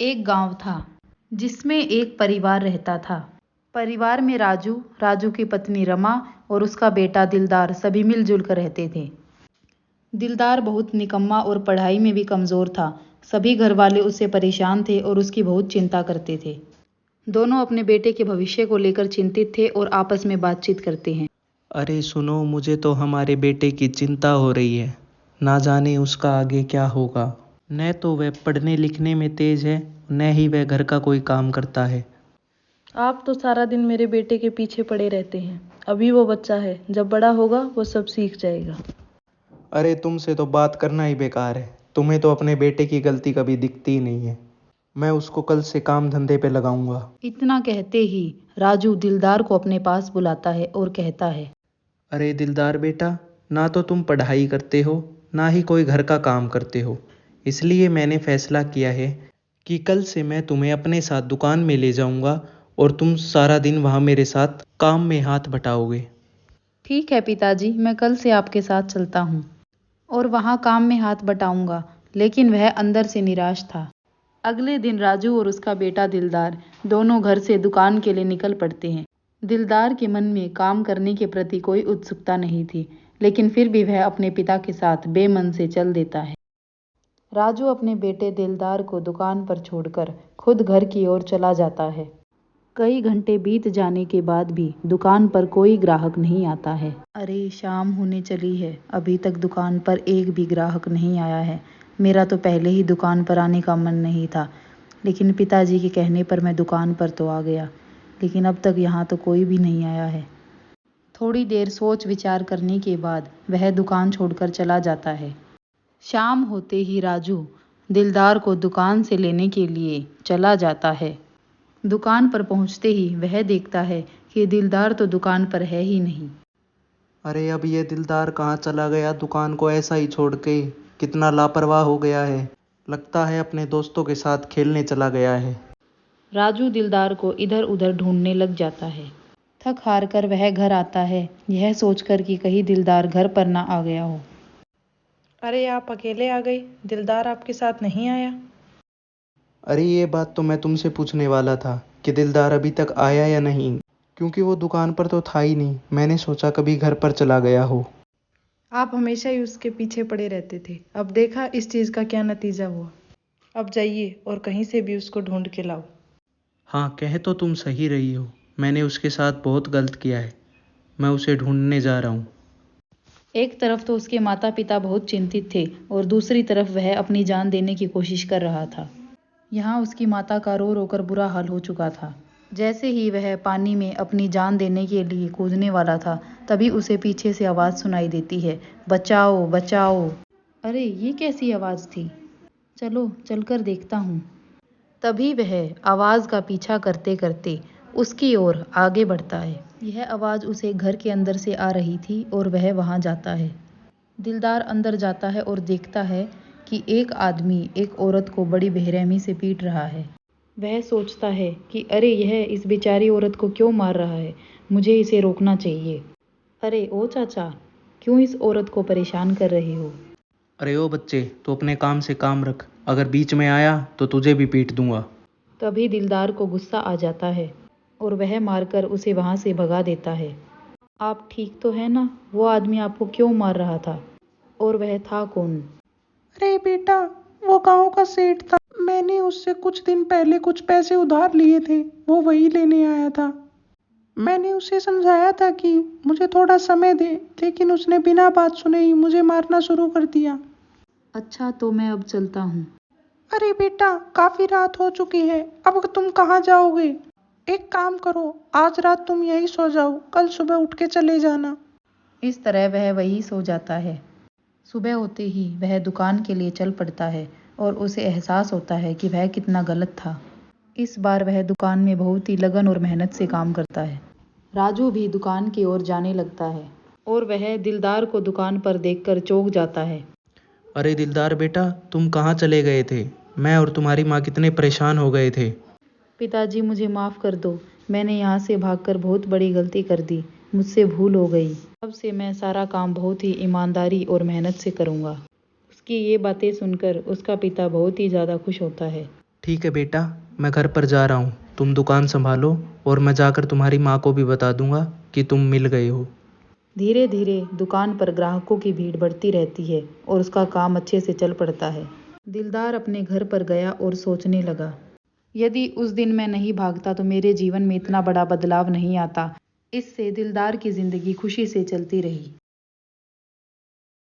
एक गांव था जिसमें एक परिवार रहता था। परिवार में राजू, राजू की पत्नी रमा और उसका बेटा दिलदार सभी मिलजुल कर रहते थे। दिलदार बहुत निकम्मा और पढ़ाई में भी कमज़ोर था। सभी घर वाले उससे परेशान थे और उसकी बहुत चिंता करते थे। दोनों अपने बेटे के भविष्य को लेकर चिंतित थे और आपस में बातचीत करते हैं। अरे सुनो, मुझे तो हमारे बेटे की चिंता हो रही है। ना जाने उसका आगे क्या होगा। न तो वह पढ़ने लिखने में तेज है, न ही वह घर का कोई काम करता है। आप तो सारा दिन मेरे बेटे के पीछे पड़े रहते हैं। अभी वो बच्चा है, जब बड़ा होगा वो सब सीख जाएगा। अरे तुमसे तो बात करना ही बेकार है। तुम्हें तो अपने बेटे की गलती कभी दिखती ही नहीं है। मैं उसको कल से काम धंधे पे लगाऊंगा। इतना कहते ही राजू दिलदार को अपने पास बुलाता है और कहता है, अरे दिलदार बेटा, ना तो तुम पढ़ाई करते हो, ना ही कोई घर का काम करते हो। इसलिए मैंने फैसला किया है कि कल से मैं तुम्हें अपने साथ दुकान में ले जाऊंगा और तुम सारा दिन वहाँ मेरे साथ काम में हाथ बटाओगे। ठीक है पिताजी, मैं कल से आपके साथ चलता हूँ और वहाँ काम में हाथ बटाऊंगा। लेकिन वह अंदर से निराश था। अगले दिन राजू और उसका बेटा दिलदार दोनों घर से दुकान के लिए निकल पड़ते हैं। दिलदार के मन में काम करने के प्रति कोई उत्सुकता नहीं थी, लेकिन फिर भी वह अपने पिता के साथ बेमन से चल देता है। राजू अपने बेटे दिलदार को दुकान पर छोड़कर खुद घर की ओर चला जाता है। कई घंटे बीत जाने के बाद भी दुकान पर कोई ग्राहक नहीं आता है। अरे शाम होने चली है, अभी तक दुकान पर एक भी ग्राहक नहीं आया है। मेरा तो पहले ही दुकान पर आने का मन नहीं था, लेकिन पिताजी के कहने पर मैं दुकान पर तो आ गया। लेकिन अब तक यहाँ तो कोई भी नहीं आया है। थोड़ी देर सोच विचार करने के बाद वह दुकान छोड़कर चला जाता है। शाम होते ही राजू दिलदार को दुकान से लेने के लिए चला जाता है। दुकान पर पहुंचते ही वह देखता है कि दिलदार तो दुकान पर है ही नहीं। अरे अब ये दिलदार कहाँ चला गया, दुकान को ऐसा ही छोड़ के। कितना लापरवाह हो गया है। लगता है अपने दोस्तों के साथ खेलने चला गया है। राजू दिलदार को इधर उधर ढूंढने लग जाता है। थक हार कर वह घर आता है, यह सोचकर कि कहीं दिलदार घर पर ना आ गया हो। अरे आप अकेले आ गई, दिलदार आपके साथ नहीं आया? अरे ये बात तो मैं तुमसे पूछने वाला था कि दिलदार अभी तक आया या नहीं, क्योंकि वो दुकान पर तो था ही नहीं। मैंने सोचा कभी घर पर चला गया हो। आप हमेशा ही उसके पीछे पड़े रहते थे, अब देखा इस चीज़ का क्या नतीजा हुआ। अब जाइए और कहीं से भी उसको ढूंढ के लाओ। हाँ, कह तो तुम सही रही हो। मैंने उसके साथ बहुत गलत किया है। मैं उसे ढूंढने जा रहा हूँ। एक तरफ तो उसके माता पिता बहुत चिंतित थे और दूसरी तरफ वह अपनी जान देने की कोशिश कर रहा था। यहाँ उसकी माता का रो रो कर बुरा हाल हो चुका था। जैसे ही वह पानी में अपनी जान देने के लिए कूदने वाला था, तभी उसे पीछे से आवाज़ सुनाई देती है, बचाओ बचाओ। अरे ये कैसी आवाज़ थी? चलो चलकर देखता हूँ। तभी वह आवाज़ का पीछा करते करते उसकी ओर आगे बढ़ता है। यह आवाज़ उसे घर के अंदर से आ रही थी और वह वहाँ जाता है। दिलदार अंदर जाता है और देखता है कि एक आदमी एक औरत को बड़ी बेरहमी से पीट रहा है। वह सोचता है कि अरे यह इस बेचारी औरत को क्यों मार रहा है, मुझे इसे रोकना चाहिए। अरे ओ चाचा, क्यों इस औरत को परेशान कर रहे हो? अरे ओ बच्चे, तू अपने काम से काम रख। अगर बीच में आया तो तुझे भी पीट दूंगा। तभी दिलदार को गुस्सा आ जाता है और वह मारकर उसे वहाँ से भगा देता है। आप ठीक तो है ना? वो आदमी आपको क्यों मार रहा था? और वह था कौन? अरे बेटा, वो गांव का सेठ था। मैंने उससे कुछ दिन पहले कुछ पैसे उधार लिए थे, वो वही लेने आया था। मैंने उसे समझाया था कि मुझे थोड़ा समय दे, लेकिन उसने बिना बात सुने ही मुझे मारना शुरू कर दिया। अच्छा तो मैं अब चलता हूँ। अरे बेटा, काफी रात हो चुकी है, अब तुम कहाँ जाओगे? एक काम करो, आज रात तुम यहीं सो जाओ, कल सुबह उठ के चले जाना। इस तरह वह वहीं सो जाता है। सुबह होते ही वह दुकान के लिए चल पड़ता है और उसे एहसास होता है कि वह कितना गलत था। इस बार वह दुकान में बहुत ही लगन और मेहनत से काम करता है। राजू भी दुकान की ओर जाने लगता है और वह दिलदार को दुकान पर देखकर चौंक जाता है। अरे दिलदार बेटा, तुम कहाँ चले गए थे? मैं और तुम्हारी माँ कितने परेशान हो गए थे। पिताजी मुझे माफ़ कर दो, मैंने यहाँ से भागकर बहुत बड़ी गलती कर दी, मुझसे भूल हो गई। अब से मैं सारा काम बहुत ही ईमानदारी और मेहनत से करूँगा। उसकी ये बातें सुनकर उसका पिता बहुत ही ज़्यादा खुश होता है। ठीक है बेटा, मैं घर पर जा रहा हूँ, तुम दुकान संभालो और मैं जाकर तुम्हारी माँ को भी बता दूंगा कि तुम मिल गए हो। धीरे धीरे दुकान पर ग्राहकों की भीड़ बढ़ती रहती है और उसका काम अच्छे से चल पड़ता है। दिलदार अपने घर पर गया और सोचने लगा, यदि उस दिन मैं नहीं भागता तो मेरे जीवन में इतना बड़ा बदलाव नहीं आता। इससे दिलदार की जिंदगी खुशी से चलती रही।